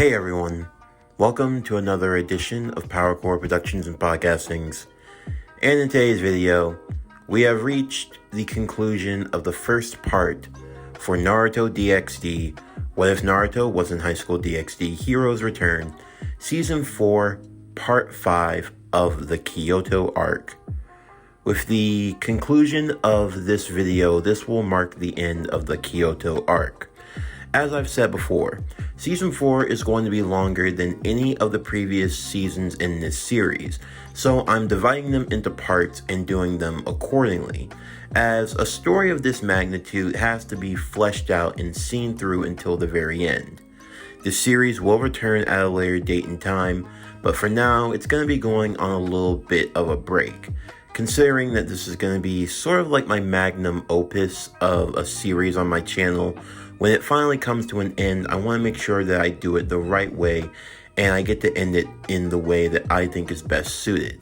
Hey everyone, welcome to another edition of PowerCore Productions and Podcastings. And in today's video, we have reached the conclusion of the first part for Naruto DxD, What If Naruto Was in High School DxD Heroes Return, Season 4, Part 5 of the Kyoto arc. With the conclusion of this video, this will mark the end of the Kyoto arc. As I've said before, Season 4 is going to be longer than any of the previous seasons in this series, so I'm dividing them into parts and doing them accordingly, as a story of this magnitude has to be fleshed out and seen through until the very end. The series will return at a later date and time, but for now, it's going to be going on a little bit of a break, considering that this is going to be sort of like my magnum opus of a series on my channel. When it finally comes to an end, I want to make sure that I do it the right way and I get to end it in the way that I think is best suited.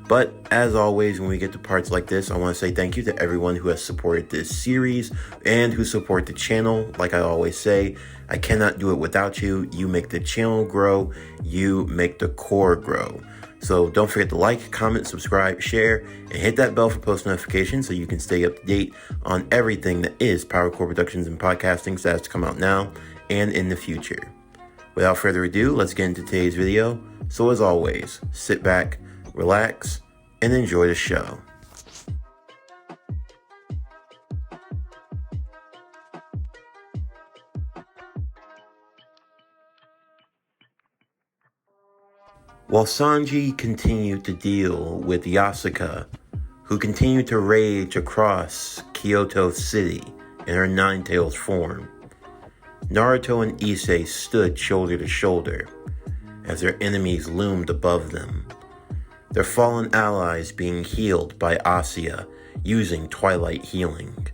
But as always, when we get to parts like this, I want to say thank you to everyone who has supported this series and who support the channel. Like I always say, I cannot do it without you. You make the channel grow. You make the core grow. So don't forget to like, comment, subscribe, share, and hit that bell for post notifications so you can stay up to date on everything that is PowerCore Productions and Podcasting that has to come out now and in the future. Without further ado, let's get into today's video. So as always, sit back, relax, and enjoy the show. While Sanji continued to deal with Yasuka, who continued to rage across Kyoto City in her Nine-Tails form, Naruto and Issei stood shoulder to shoulder as their enemies loomed above them, their fallen allies being healed by Asuka using Twilight Healing.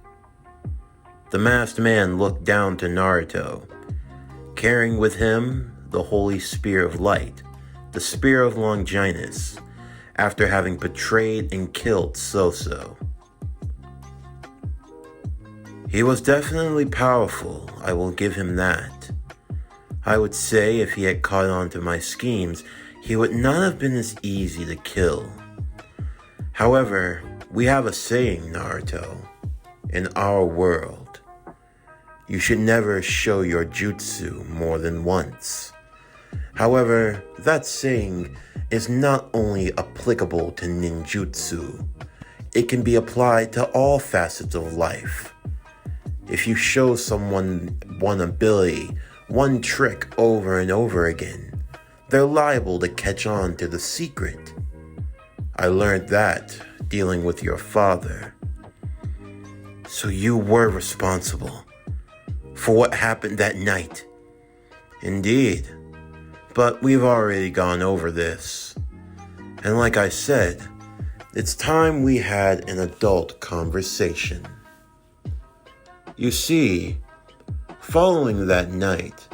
The masked man looked down to Naruto, carrying with him the Holy Spear of Light, the Spear of Longinus, after having betrayed and killed Soso. He was definitely powerful, I will give him that. I would say if he had caught on to my schemes, he would not have been as easy to kill. However, we have a saying, Naruto, in our world. You should never show your jutsu more than once. However, that saying is not only applicable to ninjutsu, it can be applied to all facets of life. If you show someone one ability, one trick over and over again, they're liable to catch on to the secret. I learned that dealing with your father. So you were responsible for what happened that night. Indeed. But we've already gone over this. And like I said, it's time we had an adult conversation. You see, following that night,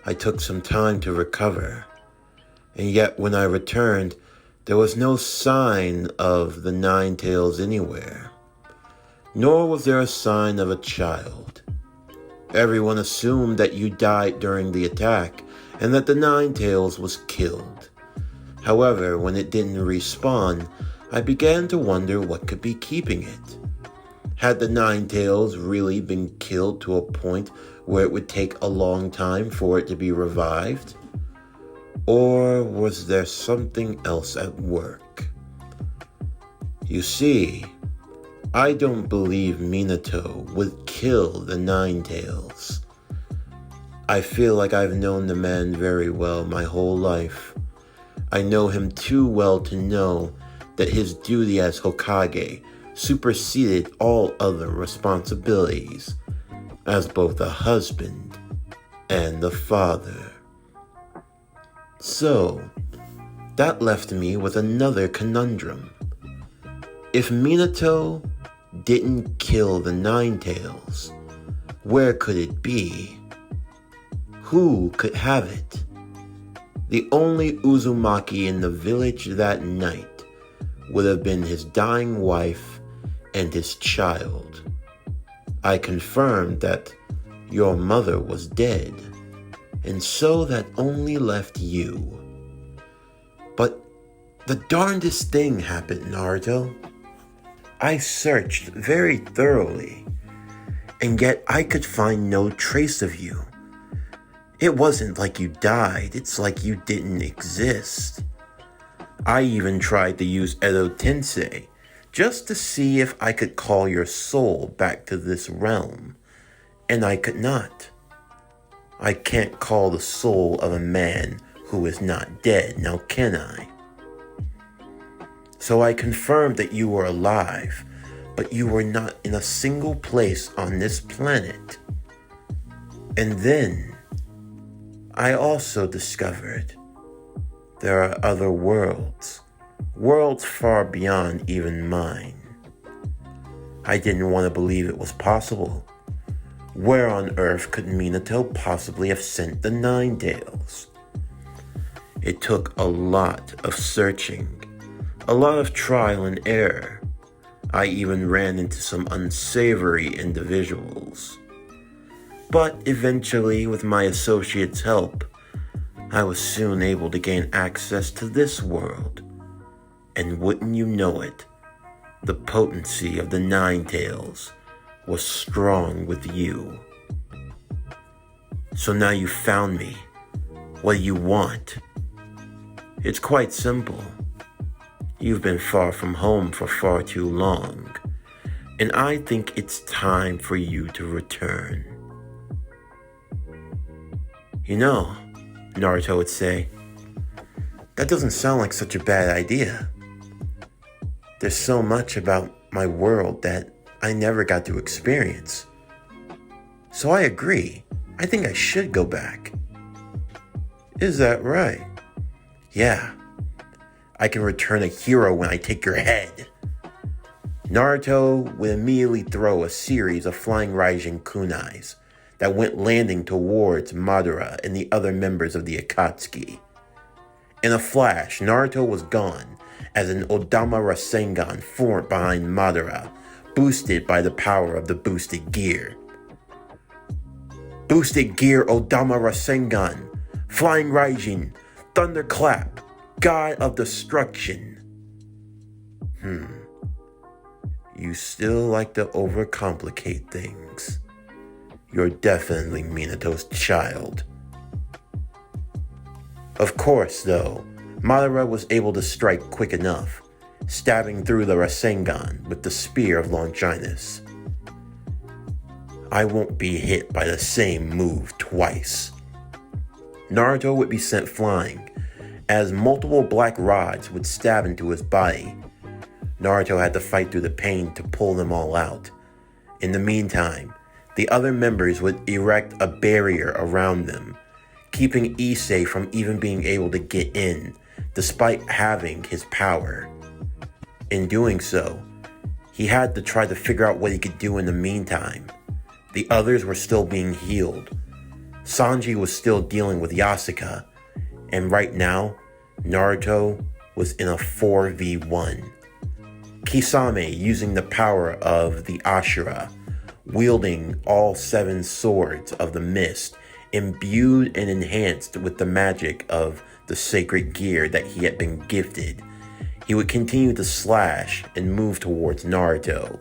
I took some time to recover. And yet when I returned, there was no sign of the Nine-Tails anywhere. Nor was there a sign of a child. Everyone assumed that you died during the attack, and that the Nine-Tails was killed. However, when it didn't respawn, I began to wonder what could be keeping it. Had the Nine-Tails really been killed to a point where it would take a long time for it to be revived? Or was there something else at work? You see, I don't believe Minato would kill the Nine-Tails. I feel like I've known the man very well my whole life. I know him too well to know that his duty as Hokage superseded all other responsibilities as both a husband and a father. So, that left me with another conundrum. If Minato didn't kill the Nine-Tails, where could it be? Who could have it? The only Uzumaki in the village that night would have been his dying wife and his child. I confirmed that your mother was dead. and so that only left you. But the darndest thing happened, Naruto. I searched very thoroughly, and yet I could find no trace of you. It wasn't like you died, it's like you didn't exist. I even tried to use Edo Tensei just to see if I could call your soul back to this realm, and I could not. I can't call the soul of a man who is not dead, now can I? So I confirmed that you were alive, but you were not in a single place on this planet. And then, I also discovered there are other worlds far beyond even mine. I didn't want to believe it was possible. Where on earth could Minato possibly have sent the Ninetales? It took a lot of searching, a lot of trial and error. I even ran into some unsavory individuals. But eventually, with my associates' help, I was soon able to gain access to this world. And wouldn't you know it, the potency of the Ninetales was strong with you. So now you found me. What do you want? It's quite simple. You've been far from home for far too long, and I think it's time for you to return. You know, Naruto would say, that doesn't sound like such a bad idea. There's so much about my world that I never got to experience. So I agree. I think I should go back. Is that right? Yeah. I can return a hero when I take your head. Naruto would immediately throw a series of flying Raijin kunais that went landing towards Madara and the other members of the Akatsuki. In a flash, Naruto was gone as an Odama Rasengan formed behind Madara, boosted by the power of the boosted gear. Boosted gear Odama Rasengan, flying Raijin, thunderclap, god of destruction. You still like to overcomplicate things. You're definitely Minato's child. Of course, though, Madara was able to strike quick enough, stabbing through the Rasengan with the Spear of Longinus. I won't be hit by the same move twice. Naruto would be sent flying, as multiple black rods would stab into his body. Naruto had to fight through the pain to pull them all out. In the meantime, the other members would erect a barrier around them, keeping Issei from even being able to get in, despite having his power. In doing so, he had to try to figure out what he could do in the meantime. The others were still being healed. Sanji was still dealing with Yasuka, and right now, Naruto was in a 4v1. Kisame using the power of the Ashura, wielding all 7 swords of the mist, imbued and enhanced with the magic of the sacred gear that he had been gifted. He would continue to slash and move towards Naruto.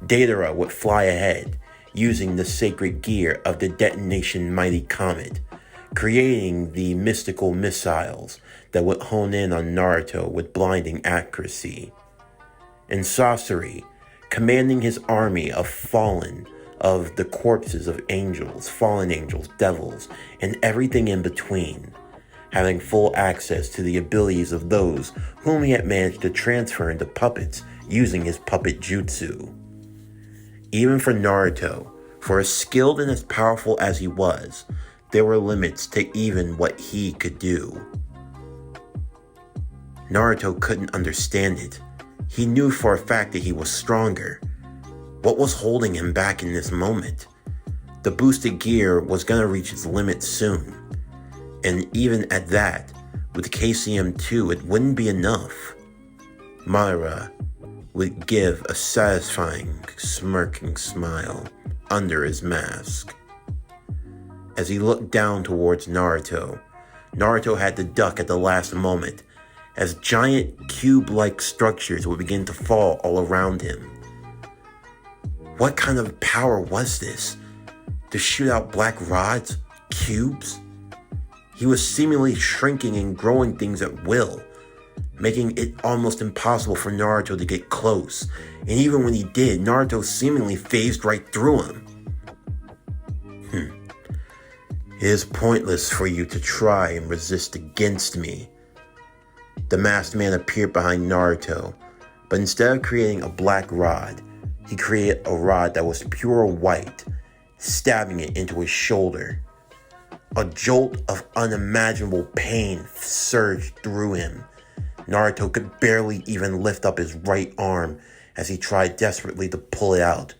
Deidara would fly ahead, using the sacred gear of the detonation mighty comet, creating the mystical missiles that would hone in on Naruto with blinding accuracy. And Sasori, commanding his army of the corpses of angels, fallen angels, devils, and everything in between, having full access to the abilities of those whom he had managed to transfer into puppets using his puppet jutsu. Even for Naruto, for as skilled and as powerful as he was, there were limits to even what he could do. Naruto couldn't understand it. He knew for a fact that he was stronger. What was holding him back in this moment? The boosted gear was gonna reach its limit soon. And even at that, with KCM2, it wouldn't be enough. Madara would give a satisfying, smirking smile under his mask. As he looked down towards Naruto, Naruto had to duck at the last moment, as giant cube-like structures would begin to fall all around him. What kind of power was this? To shoot out black rods? Cubes? He was seemingly shrinking and growing things at will, making it almost impossible for Naruto to get close. And even when he did, Naruto seemingly phased right through him. It is pointless for you to try and resist against me. The masked man appeared behind Naruto, but instead of creating a black rod, he created a rod that was pure white, stabbing it into his shoulder. A jolt of unimaginable pain surged through him. Naruto could barely even lift up his right arm as he tried desperately to pull it out,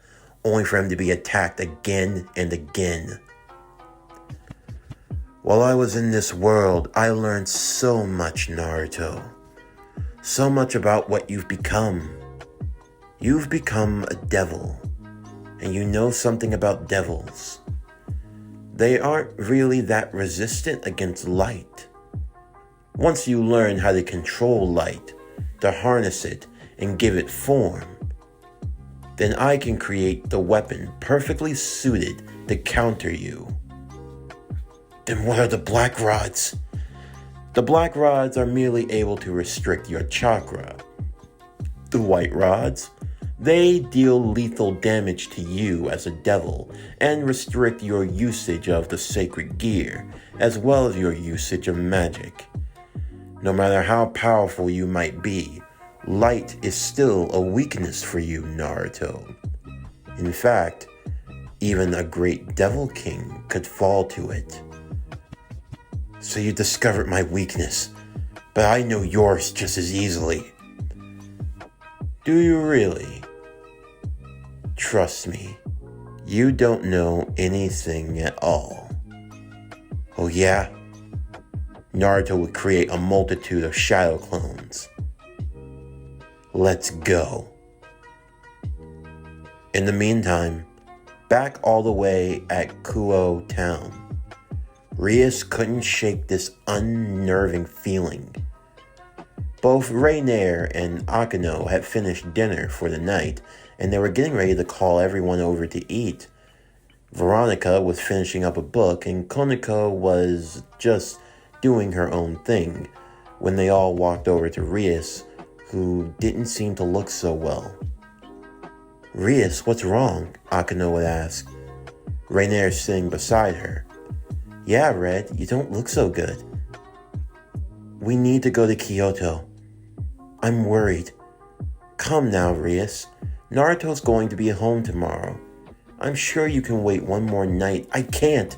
only for him to be attacked again and again. While I was in this world, I learned so much, Naruto. So much about what you've become. You've become a devil, and you know something about devils. They aren't really that resistant against light. Once you learn how to control light, to harness it and give it form, then I can create the weapon perfectly suited to counter you. Then what are the black rods? The black rods are merely able to restrict your chakra. The white rods, they deal lethal damage to you as a devil and restrict your usage of the sacred gear, as well as your usage of magic. No matter how powerful you might be, light is still a weakness for you, Naruto. In fact, even a great devil king could fall to it. So you discovered my weakness, but I know yours just as easily. Do you really? Trust me, you don't know anything at all. Oh yeah? Naruto would create a multitude of shadow clones. Let's go. In the meantime, back all the way at Kyoto town, Rias couldn't shake this unnerving feeling. Both Rainier and Akino had finished dinner for the night, and they were getting ready to call everyone over to eat. Veronica was finishing up a book, and Koniko was just doing her own thing when they all walked over to Rias, who didn't seem to look so well. Rias, what's wrong? Akino would ask. Rainier sitting beside her. Yeah, Red, you don't look so good. We need to go to Kyoto. I'm worried. Come now, Rias. Naruto's going to be home tomorrow. I'm sure you can wait one more night. I can't.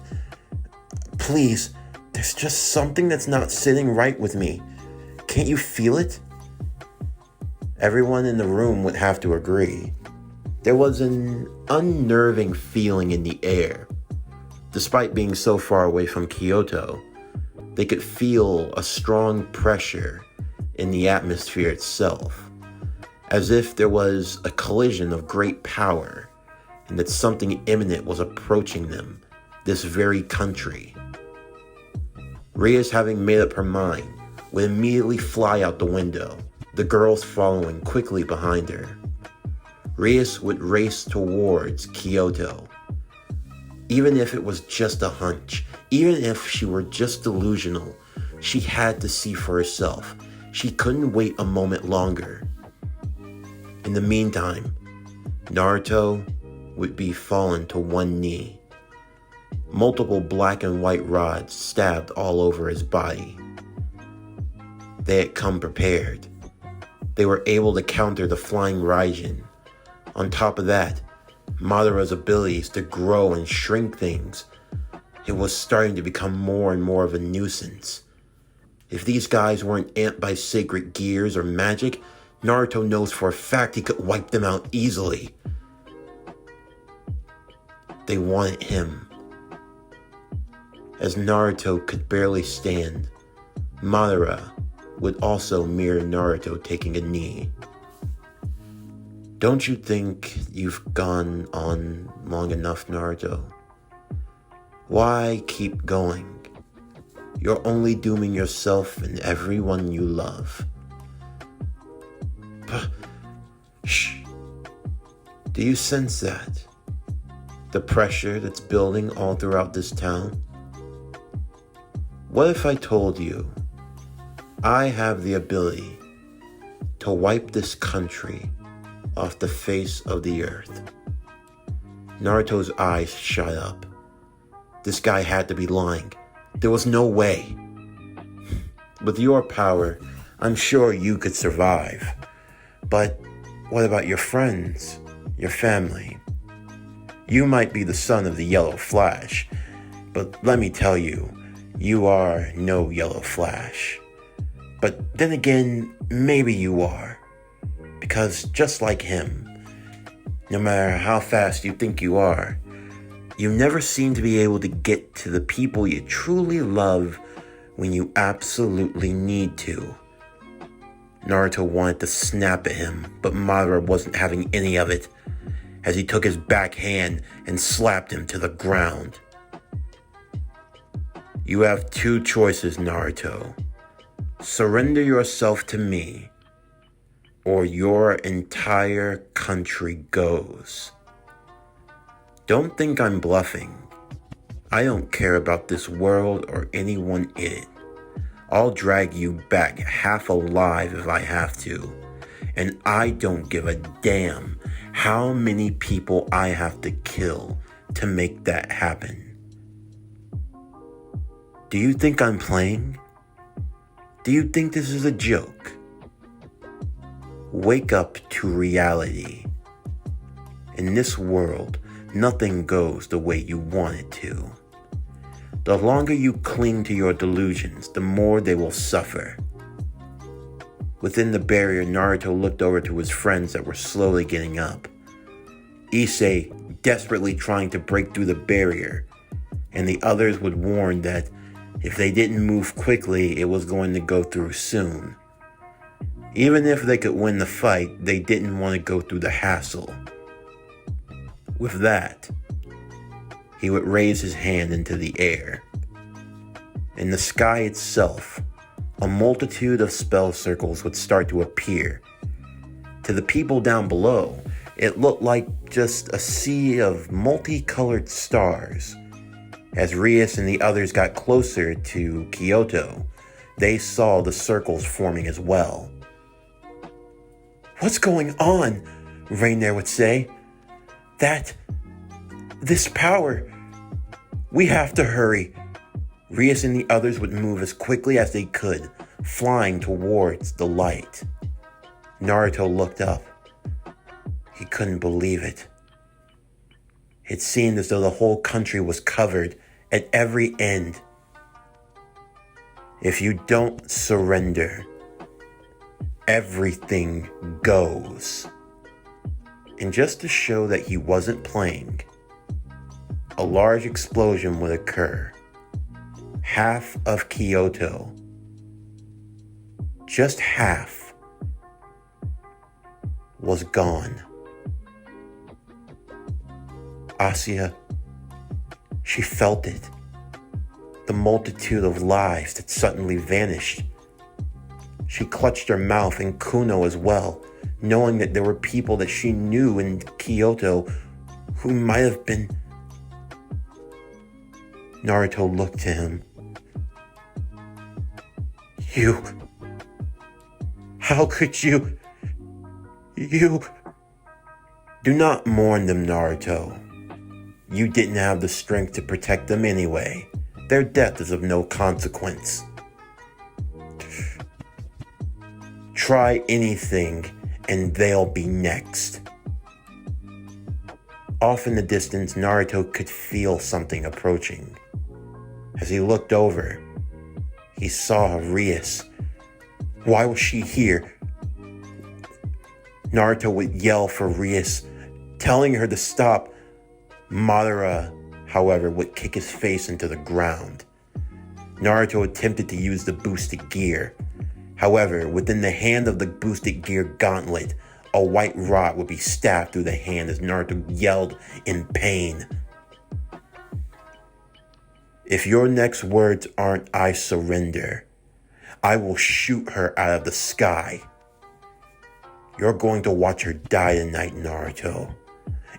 Please, there's just something that's not sitting right with me. Can't you feel it? Everyone in the room would have to agree. There was an unnerving feeling in the air. Despite being so far away from Kyoto, they could feel a strong pressure in the atmosphere itself, as if there was a collision of great power and that something imminent was approaching them, this very country. Rias, having made up her mind, would immediately fly out the window, the girls following quickly behind her. Rias would race towards Kyoto. Even if it was just a hunch, even if she were just delusional, she had to see for herself. She couldn't wait a moment longer. In the meantime, Naruto would be fallen to one knee. Multiple black and white rods stabbed all over his body. They had come prepared. They were able to counter the flying Raijin. On top of that, Madara's abilities to grow and shrink things. It was starting to become more and more of a nuisance. If these guys weren't amped by sacred gears or magic, Naruto knows for a fact he could wipe them out easily. They wanted him. As Naruto could barely stand, Madara would also mirror Naruto taking a knee. Don't you think you've gone on long enough, Naruto? Why keep going? You're only dooming yourself and everyone you love. Shh. Do you sense that? The pressure that's building all throughout this town? What if I told you I have the ability to wipe this country off the face of the earth? Naruto's eyes shot up. This guy had to be lying. There was no way. With your power, I'm sure you could survive. But what about your friends, your family? You might be the son of the Yellow Flash, but let me tell you, you are no Yellow Flash. But then again, maybe you are. Because just like him, no matter how fast you think you are, you never seem to be able to get to the people you truly love when you absolutely need to. Naruto wanted to snap at him, but Madara wasn't having any of it, as he took his back hand and slapped him to the ground. You have two choices, Naruto. Surrender yourself to me, or your entire country goes. Don't think I'm bluffing. I don't care about this world or anyone in it. I'll drag you back half alive if I have to. And I don't give a damn how many people I have to kill to make that happen. Do you think I'm playing? Do you think this is a joke? Wake up to reality. In this world, nothing goes the way you want it to. The longer you cling to your delusions, the more they will suffer. Within the barrier, Naruto looked over to his friends that were slowly getting up. Issei desperately trying to break through the barrier, and the others would warn that if they didn't move quickly, it was going to go through soon. Even if they could win the fight, they didn't want to go through the hassle. With that, he would raise his hand into the air. In the sky itself, a multitude of spell circles would start to appear. To the people down below, it looked like just a sea of multicolored stars. As Rias and the others got closer to Kyoto, they saw the circles forming as well. "What's going on?" Rainier would say. This power. We have to hurry." Rias and the others would move as quickly as they could, flying towards the light. Naruto looked up. He couldn't believe it. It seemed as though the whole country was covered at every end. If you don't surrender, everything goes. And just to show that he wasn't playing, a large explosion would occur. Half of Kyoto, just half, was gone. Asuya, she felt it. The multitude of lives that suddenly vanished. She clutched her mouth, and Kuno as well, knowing that there were people that she knew in Kyoto who might have been. Naruto looked to him. "You. How could you? You." "Do not mourn them, Naruto. You didn't have the strength to protect them anyway. Their death is of no consequence. Try anything and they'll be next." Off in the distance, Naruto could feel something approaching. As he looked over, he saw Rias. Why was she here? Naruto would yell for Rias, telling her to stop. Madara, however, would kick his face into the ground. Naruto attempted to use the boosted gear. However, within the hand of the boosted gear gauntlet, a white rod would be stabbed through the hand as Naruto yelled in pain. If your next words aren't "I surrender," I will shoot her out of the sky. You're going to watch her die tonight, Naruto,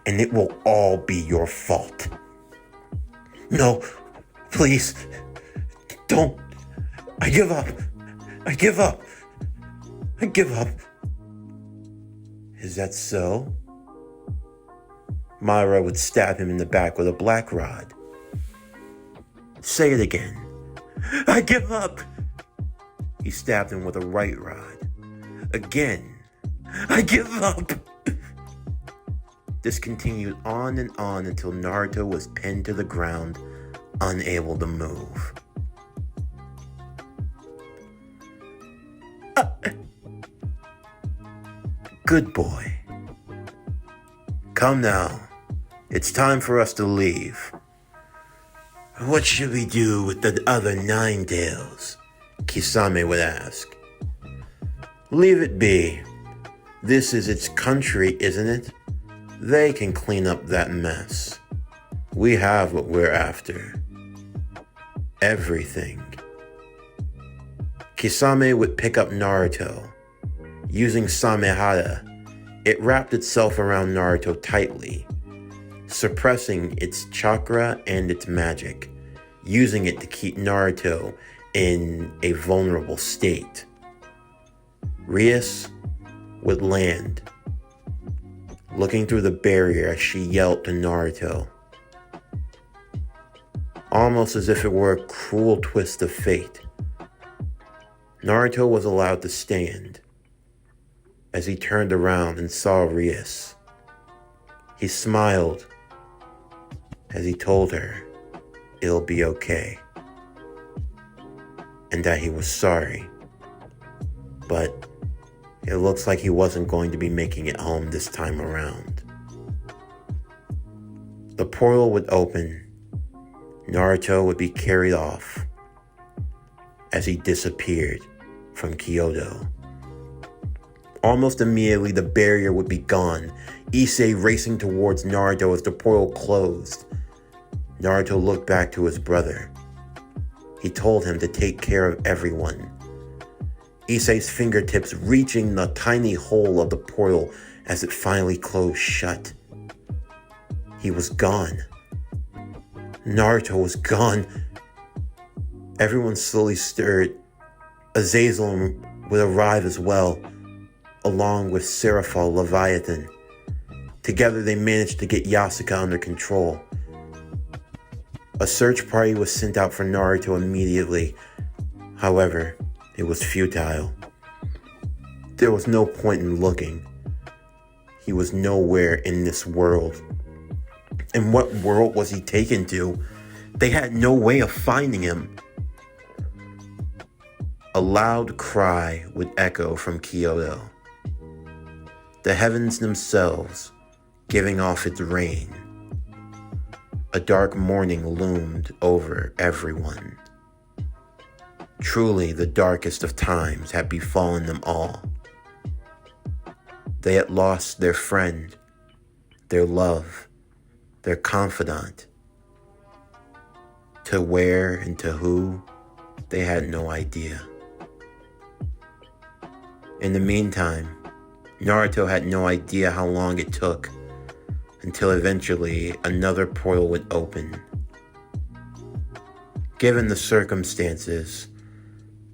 and it will all be your fault. No, please, don't. I give up. I give up. I give up. Is that so? Madara would stab him in the back with a black rod. Say it again. I give up. He stabbed him with a right rod. Again. I give up. This continued on and on until Naruto was pinned to the ground, unable to move. Good boy. Come now. It's time for us to leave. What should we do with the other 9 tails? Kisame would ask. Leave it be. This is its country, isn't it? They can clean up that mess. We have what we're after. Everything. Kisame would pick up Naruto. Using Samehada, it wrapped itself around Naruto tightly, suppressing its chakra and its magic, using it to keep Naruto in a vulnerable state. Rias would land, looking through the barrier as she yelled to Naruto, almost as if it were a cruel twist of fate. Naruto was allowed to stand. As he turned around and saw Rias, he smiled as he told her it'll be okay, and that he was sorry, but it looks like he wasn't going to be making it home this time around. The portal would open. Naruto would be carried off as he disappeared from Kyoto. Almost immediately, the barrier would be gone, Issei racing towards Naruto as the portal closed. Naruto looked back to his brother. He told him to take care of everyone. Issei's fingertips reaching the tiny hole of the portal as it finally closed shut. He was gone. Naruto was gone. Everyone slowly stirred. Azazel would arrive as well, along with Seraphal Leviathan. Together they managed to get Yasuka under control. A search party was sent out for Naruto immediately. However, it was futile. There was no point in looking. He was nowhere in this world. And what world was he taken to? They had no way of finding him. A loud cry would echo from Kyoto. The heavens themselves giving off its rain. A dark morning loomed over everyone. Truly, the darkest of times had befallen them all. They had lost their friend, their love, their confidant. To where and to who, they had no idea. In the meantime, Naruto had no idea how long it took until eventually another portal would open. Given the circumstances,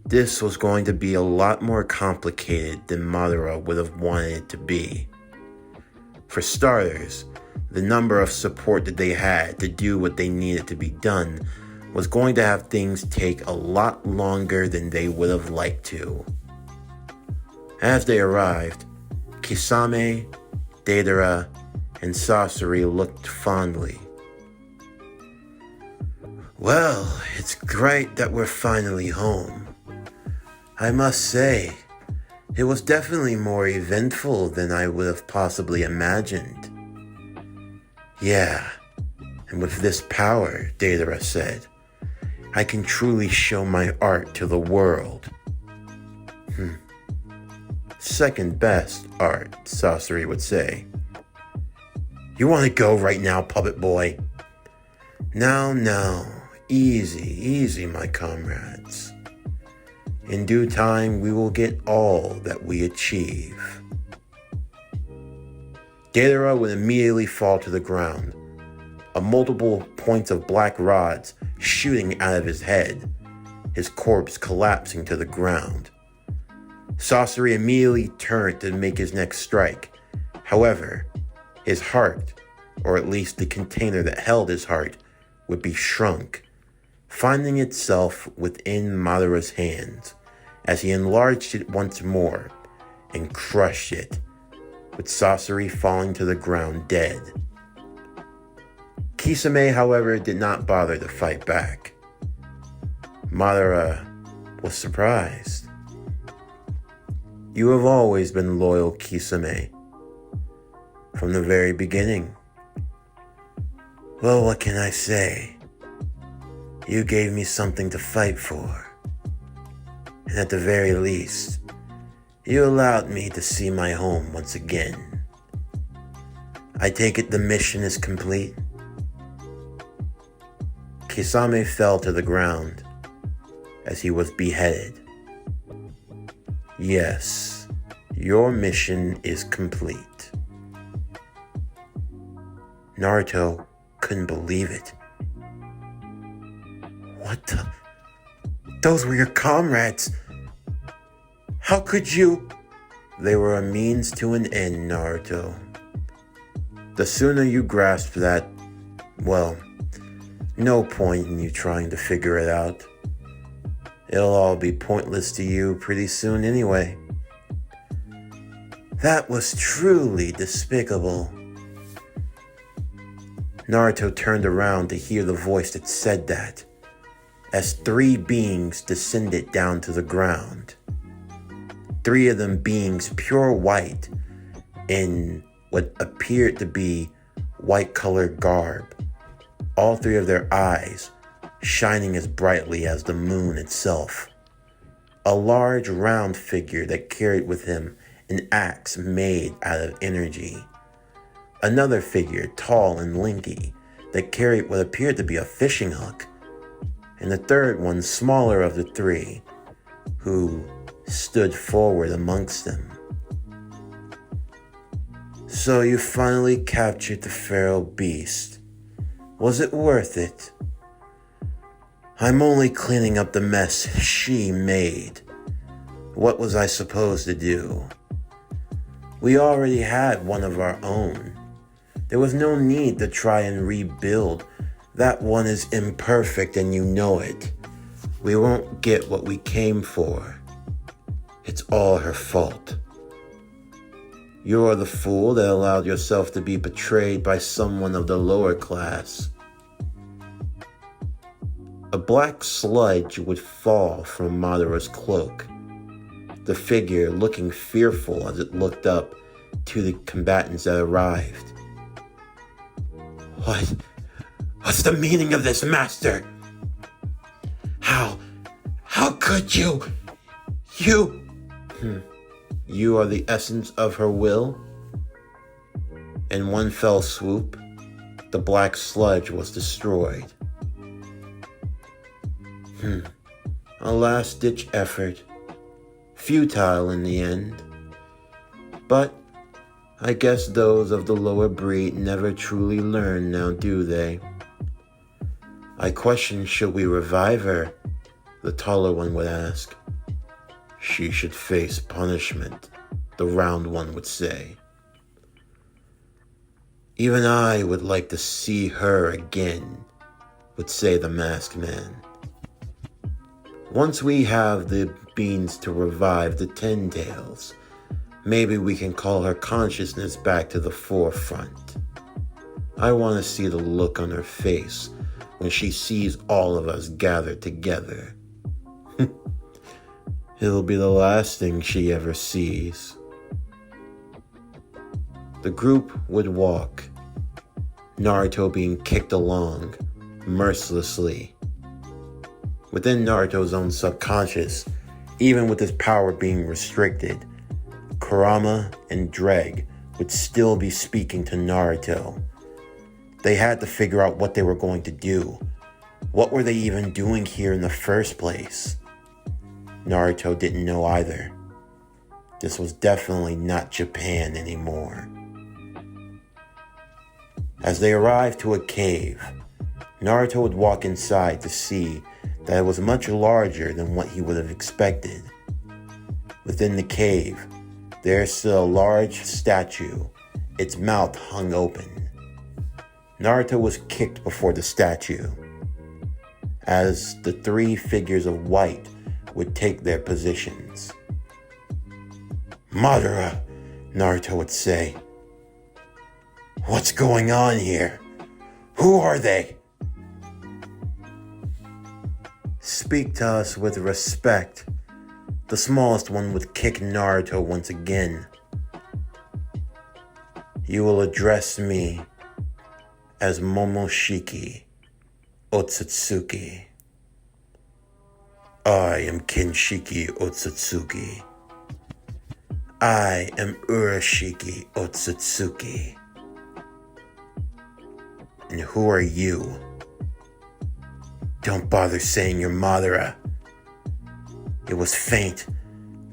this was going to be a lot more complicated than Madara would have wanted it to be. For starters, the number of support that they had to do what they needed to be done was going to have things take a lot longer than they would have liked to. As they arrived, Kisame, Deidara, and Sasori looked fondly. Well, it's great that we're finally home. I must say, it was definitely more eventful than I would have possibly imagined. Yeah, and with this power, Deidara said, I can truly show my art to the world. Second best art, Sasori would say. You want to go right now, puppet boy? Now, Easy, easy, my comrades. In due time, we will get all that we achieve. Datara would immediately fall to the ground, a multiple points of black rods shooting out of his head, his corpse collapsing to the ground. Sasori immediately turned to make his next strike. However, his heart, or at least the container that held his heart, would be shrunk, finding itself within Madara's hands as he enlarged it once more and crushed it, with Sasori falling to the ground dead. Kisame, however, did not bother to fight back. Madara was surprised. You have always been loyal, Kisame, from the very beginning. Well, what can I say? You gave me something to fight for. And at the very least, you allowed me to see my home once again. I take it the mission is complete? Kisame fell to the ground as he was beheaded. Yes, your mission is complete. Naruto couldn't believe it. What the? Those were your comrades. How could you? They were a means to an end, Naruto. The sooner you grasp that, well, no point in you trying to figure it out. It'll all be pointless to you pretty soon anyway. That was truly despicable. Naruto turned around to hear the voice that said that, as 3 beings descended down to the ground. 3 of them beings pure white in what appeared to be white-colored garb. All 3 of their eyes shining as brightly as the moon itself. A large round figure that carried with him an axe made out of energy. Another figure, tall and lanky, that carried what appeared to be a fishing hook. And the third one, smaller of the 3, who stood forward amongst them. So you finally captured the feral beast. Was it worth it? I'm only cleaning up the mess she made. What was I supposed to do? We already had one of our own. There was no need to try and rebuild. That one is imperfect and you know it. We won't get what we came for. It's all her fault. You're the fool that allowed yourself to be betrayed by someone of the lower class. A black sludge would fall from Madara's cloak, the figure looking fearful as it looked up to the combatants that arrived. What's the meaning of this, Master? How could you? You are the essence of her will? In one fell swoop, the black sludge was destroyed. A last-ditch effort, futile in the end. But I guess those of the lower breed never truly learn now, do they? I question, should we revive her? The taller one would ask. She should face punishment, the round one would say. Even I would like to see her again, would say the masked man. Once we have the beans to revive the Ten Tails, maybe we can call her consciousness back to the forefront. I want to see the look on her face when she sees all of us gathered together. It'll be the last thing she ever sees. The group would walk, Naruto being kicked along mercilessly. Within Naruto's own subconscious, even with his power being restricted, Kurama and Dreg would still be speaking to Naruto. They had to figure out what they were going to do, What were they even doing here in the first place? Naruto didn't know either. This was definitely not Japan anymore. As they arrived to a cave, Naruto would walk inside to see that it was much larger than what he would have expected. Within the cave, there stood a large statue, its mouth hung open. Naruto was kicked before the statue, as the three figures of white would take their positions. "Madara," Naruto would say. "What's going on here? Who are they?" "Speak to us with respect." The smallest one would kick Naruto once again. "You will address me as Momoshiki Otsutsuki. I am Kinshiki Otsutsuki. I am Urashiki Otsutsuki. And who are you? Don't bother saying you're Madara. It was faint,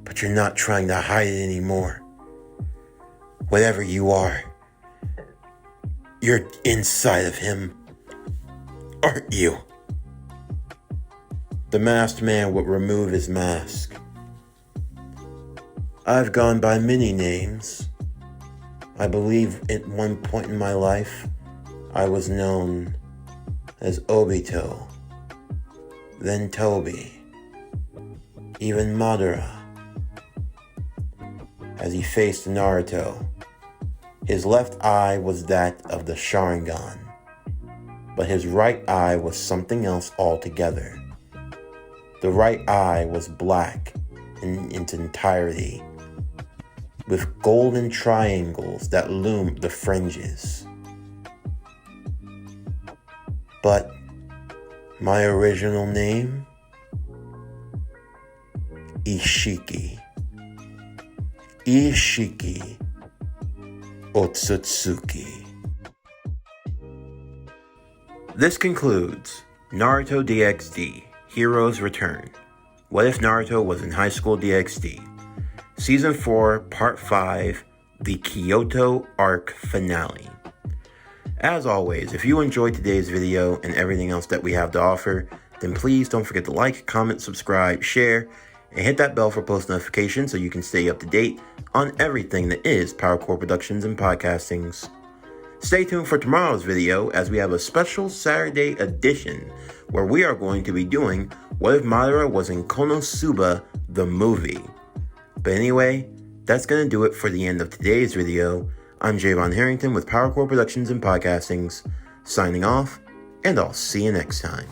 but you're not trying to hide it anymore. Whatever you are, you're inside of him, aren't you?" The masked man would remove his mask. "I've gone by many names. I believe at one point in my life, I was known as Obito, then Toby, even Madara." As he faced Naruto, his left eye was that of the Sharingan, but his right eye was something else altogether. The right eye was black in its entirety, with golden triangles that loomed the fringes. "But my original name? Ishiki. Ishiki Otsutsuki." This concludes Naruto DxD, Heroes Return. What if Naruto was in high school DxD? Season 4, Part 5, the Kyoto Arc Finale. As always, if you enjoyed today's video and everything else that we have to offer, then please don't forget to like, comment, subscribe, share, and hit that bell for post notifications so you can stay up to date on everything that is PowerCore Productions and Podcastings. Stay tuned for tomorrow's video as we have a special Saturday edition where we are going to be doing What If Madara Was in Konosuba the movie. But anyway, that's going to do it for the end of today's video. I'm Javon Harrington with PowerCore Productions and Podcastings, signing off, and I'll see you next time.